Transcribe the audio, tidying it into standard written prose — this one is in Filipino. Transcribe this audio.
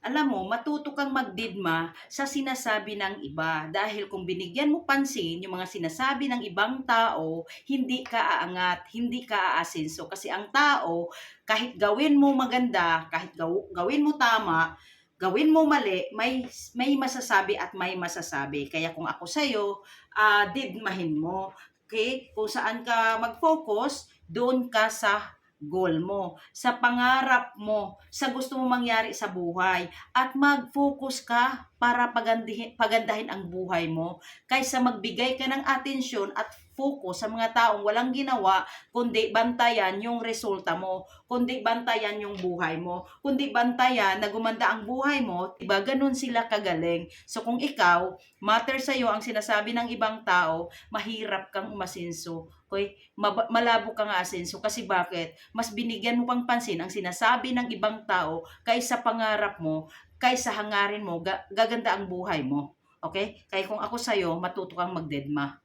Alam mo, matuto kang magdidma sa sinasabi ng iba dahil kung binigyan mo pansin yung mga sinasabi ng ibang tao, hindi ka aangat, hindi ka aasenso. Kasi ang tao, kahit gawin mo maganda, kahit gawin mo tama, gawin mo mali, may masasabi at may masasabi. Kaya kung ako sa'yo, didmahin mo. Okay? Kung saan ka mag-focus, doon ka sa goal mo, sa pangarap mo, sa gusto mo mangyari sa buhay at mag-focus ka para pagandahin ang buhay mo kaysa magbigay ka ng atensyon at focus sa mga taong walang ginawa kundi bantayan yung resulta mo, kundi bantayan yung buhay mo, kundi bantayan na gumanda ang buhay mo, diba ganun sila kagaling. So kung ikaw, matter sa'yo ang sinasabi ng ibang tao, mahirap kang umasenso. Okay? Malabo kang asenso kasi bakit? Mas binigyan mo pang pansin ang sinasabi ng ibang tao kaysa pangarap mo, kaysa hangarin mo, gaganda ang buhay mo. Okay? Kaya kung ako sa'yo, matuto kang magdedma.